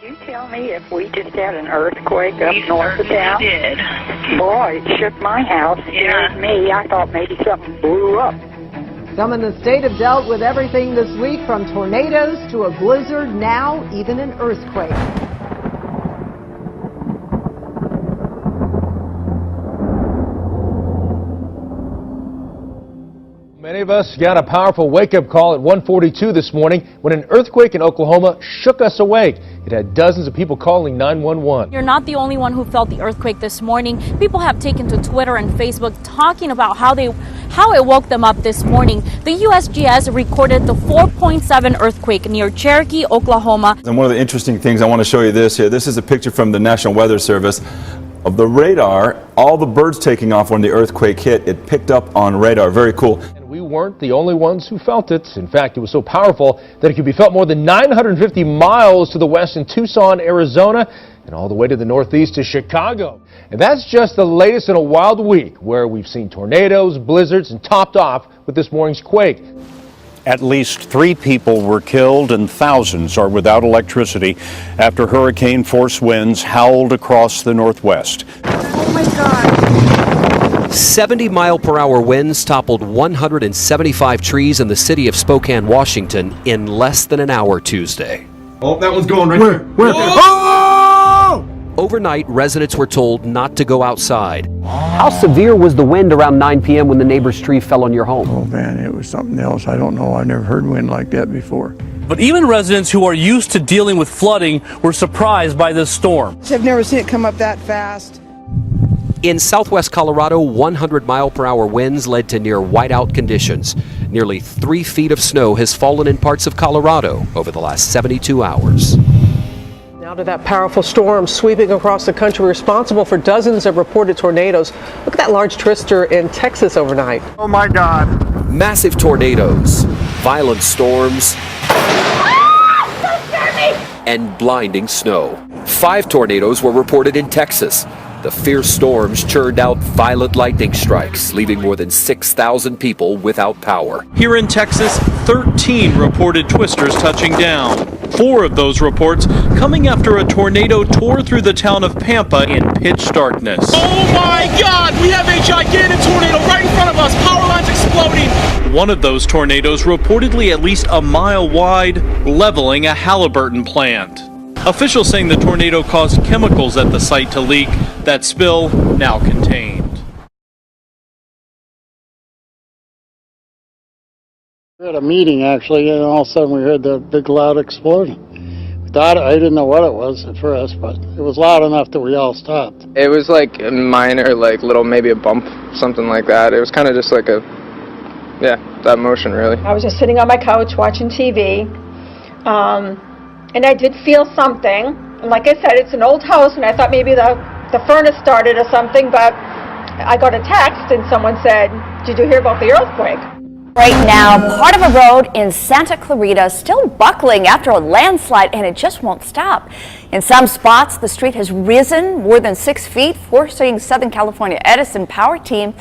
You tell me if we just had an earthquake up north of town? Did. Boy, it shook my house. Scared me. I thought maybe something blew up. Some in the state have dealt with everything this week, from tornadoes to a blizzard, now even an earthquake. Many of us got a powerful wake-up call at 1:42 this morning when an earthquake in Oklahoma shook us awake. It had dozens of people calling 911. You're not the only one who felt the earthquake this morning. People have taken to Twitter and Facebook talking about how it woke them up this morning. The USGS recorded the 4.7 earthquake near Cherokee, Oklahoma. And one of the interesting things, I want to show you this here. This is a picture from the National Weather Service of the radar. All the birds taking off when the earthquake hit, it picked up on radar. Very cool. We weren't the only ones who felt it. In fact, it was so powerful that it could be felt more than 950 miles to the west in Tucson, Arizona, and all the way to the northeast to Chicago. And that's just the latest in a wild week where we've seen tornadoes, blizzards, and topped off with this morning's quake. At least 3 people were killed and thousands are without electricity after hurricane-force winds howled across the Northwest. Oh my God. 70-mile-per-hour winds toppled 175 trees in the city of Spokane, Washington in less than an hour Tuesday. Oh, that one's going right there. Where? Oh! Overnight, residents were told not to go outside. How severe was the wind around 9 p.m. when the neighbor's tree fell on your home? Oh man, it was something else. I don't know. I've never heard wind like that before. But even residents who are used to dealing with flooding were surprised by this storm. I've never seen it come up that fast. In southwest Colorado, 100-mile-per-hour winds led to near whiteout conditions. Nearly 3 feet of snow has fallen in parts of Colorado over the last 72 hours. Now to that powerful storm sweeping across the country, responsible for dozens of reported tornadoes. Look at that large twister in Texas overnight. Oh my God. Massive tornadoes, violent storms, and blinding snow. 5 tornadoes were reported in Texas. The fierce storms churned out violent lightning strikes, leaving more than 6,000 people without power. Here in Texas, 13 reported twisters touching down. 4 of those reports coming after a tornado tore through the town of Pampa in pitch darkness. Oh my God! We have a gigantic tornado right in front of us! Power lines exploding! One of those tornadoes reportedly at least a mile wide, leveling a Halliburton plant. Officials saying the tornado caused chemicals at the site to leak. That spill now contained. We had a meeting actually, and all of a sudden we heard the big loud explosion. We thought, I didn't know what it was at first, but it was loud enough that we all stopped. It was like a minor, like little, maybe a bump, something like that. It was kind of just like that motion really. I was just sitting on my couch watching TV, and I did feel something. And like I said, it's an old house, and I thought maybe the furnace started or something, but I got a text and someone said, "Did you hear about the earthquake?" Right now, part of a road in Santa Clarita is still buckling after a landslide, and it just won't stop. In some spots, the street has risen more than 6 feet, forcing Southern California Edison Power team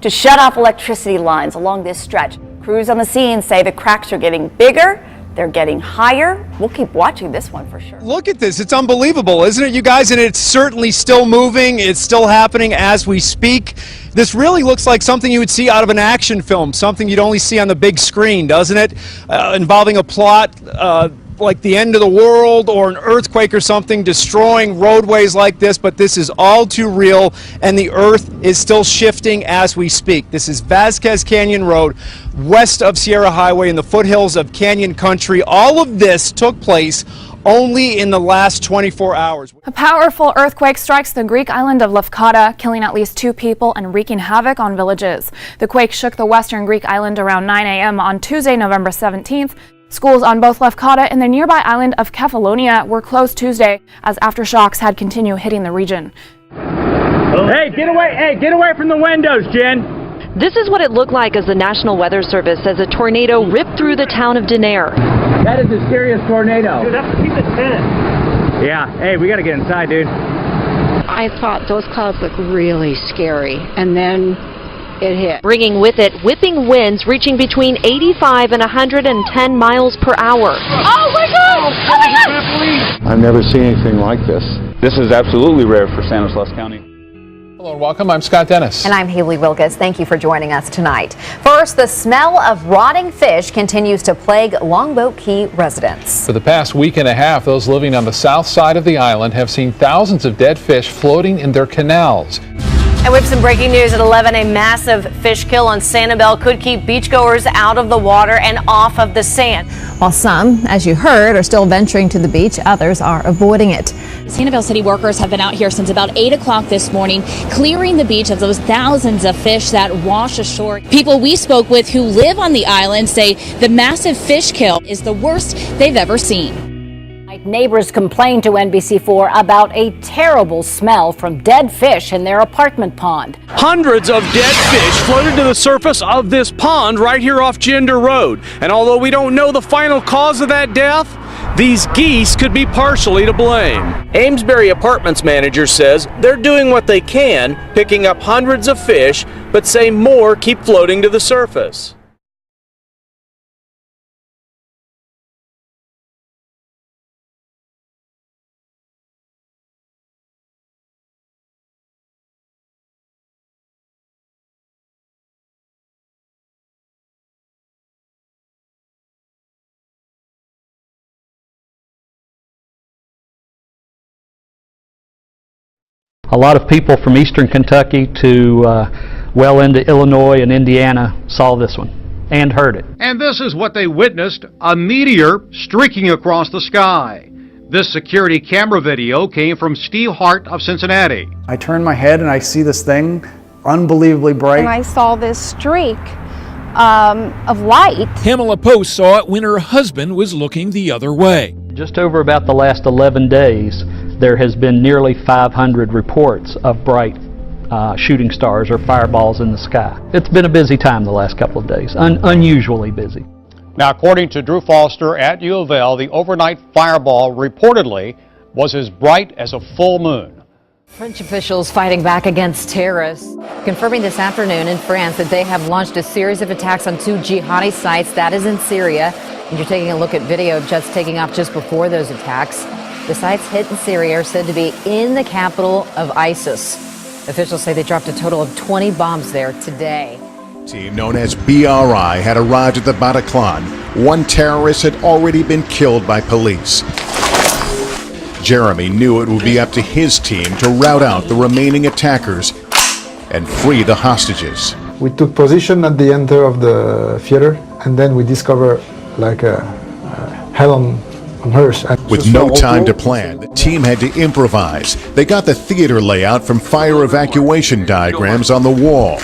to shut off electricity lines along this stretch. Crews on the scene say the cracks are getting bigger. They're getting higher. We'll keep watching this one for sure. Look at this. It's unbelievable, isn't it, you guys? And it's certainly still moving. It's still happening as we speak. This really looks like something you would see out of an action film, something you'd only see on the big screen, doesn't it? Involving a plot like the end of the world or an earthquake or something destroying roadways like this, but this is all too real, and the earth is still shifting as we speak. This is Vasquez Canyon Road, west of Sierra Highway in the foothills of Canyon Country. All of this took place only in the last 24 hours. A powerful earthquake strikes the Greek island of Lefkada, killing at least 2 people and wreaking havoc on villages. The quake shook the western Greek island around 9 a.m. on Tuesday, November 17th. Schools on both Lefkada and the nearby island of Kefalonia were closed Tuesday as aftershocks had continued hitting the region. Hey, get away! Hey, get away from the windows, Jen! This is what it looked like as the National Weather Service says a tornado ripped through the town of Denair. That is a serious tornado. Dude, that's a piece of 10. Yeah, hey, we gotta get inside, dude. I thought those clouds looked really scary, and then it hit, bringing with it whipping winds reaching between 85 and 110 miles per hour. Oh my God! Oh my God! I've never seen anything like this. This is absolutely rare for Stanislaus County. Hello and welcome. I'm Scott Dennis. And I'm Haley Wilkes. Thank you for joining us tonight. First, the smell of rotting fish continues to plague Longboat Key residents. For the past week and a half, those living on the south side of the island have seen thousands of dead fish floating in their canals. And with some breaking news at 11, a massive fish kill on Sanibel could keep beachgoers out of the water and off of the sand. While some, as you heard, are still venturing to the beach, others are avoiding it. Sanibel City workers have been out here since about 8 o'clock this morning, clearing the beach of those thousands of fish that wash ashore. People we spoke with who live on the island say the massive fish kill is the worst they've ever seen. Neighbors complained to NBC4 about a terrible smell from dead fish in their apartment pond. Hundreds of dead fish floated to the surface of this pond right here off Gender Road. And although we don't know the final cause of that death, these geese could be partially to blame. Amesbury Apartments manager says they're doing what they can, picking up hundreds of fish, but say more keep floating to the surface. A lot of people from eastern Kentucky to well into Illinois and Indiana saw this one and heard it. And this is what they witnessed, a meteor streaking across the sky. This security camera video came from Steve Hart of Cincinnati. I turn my head and I see this thing, unbelievably bright. And I saw this streak of light. Pamela Post saw it when her husband was looking the other way. Just over about the last 11 days, there has been nearly 500 reports of bright shooting stars or fireballs in the sky. It's been a busy time the last couple of days, unusually busy. Now, according to Drew Foster at U of L, the overnight fireball reportedly was as bright as a full moon. French officials fighting back against terrorists, confirming this afternoon in France that they have launched a series of attacks on 2 jihadi sites, that is in Syria. And you're taking a look at video of jets taking off just before those attacks. The sites hit in Syria are said to be in the capital of ISIS. Officials say they dropped a total of 20 bombs there today. Team known as BRI had arrived at the Bataclan. One terrorist had already been killed by police. Jeremy knew it would be up to his team to rout out the remaining attackers and free the hostages. We took position at the end of the theater, and then we discovered like a hell on hearse. With no time to plan, the team had to improvise. They got the theater layout from fire evacuation diagrams on the wall.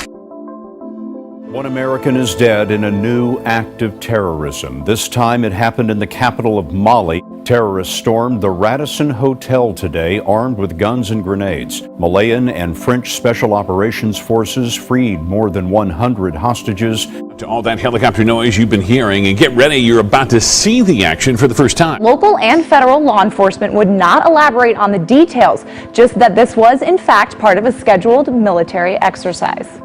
One American is dead in a new act of terrorism. This time it happened in the capital of Mali. Terrorists stormed the Radisson Hotel today, armed with guns and grenades. Malayan and French Special Operations Forces freed more than 100 hostages. To all that helicopter noise you've been hearing, and get ready, you're about to see the action for the first time. Local and federal law enforcement would not elaborate on the details, just that this was in fact part of a scheduled military exercise.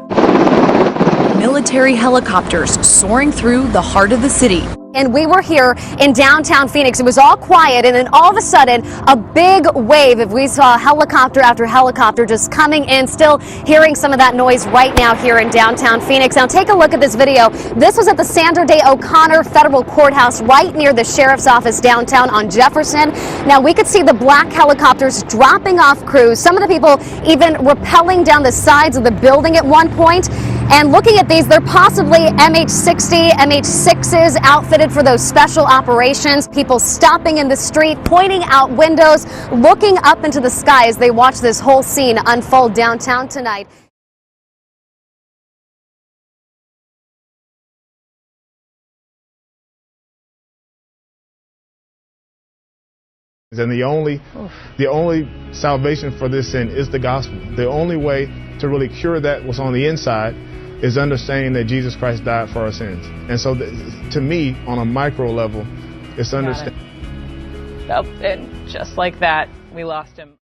Military helicopters soaring through the heart of the city. And we were here in downtown Phoenix. It was all quiet, and then all of a sudden, a big wave. If we saw helicopter after helicopter just coming in, still hearing some of that noise right now here in downtown Phoenix. Now take a look at this video. This was at the Sandra Day O'Connor Federal Courthouse right near the sheriff's office downtown on Jefferson. Now we could see the black helicopters dropping off crews. Some of the people even rappelling down the sides of the building at one point. And looking at these, they're possibly MH-60, MH-6s outfitted for those special operations. People stopping in the street, pointing out windows, looking up into the sky as they watch this whole scene unfold downtown tonight. And the only salvation for this sin is the gospel. The only way to really cure that what's on the inside is understanding that Jesus Christ died for our sins. And so to me, on a micro level, it's understanding. And just like that, we lost him.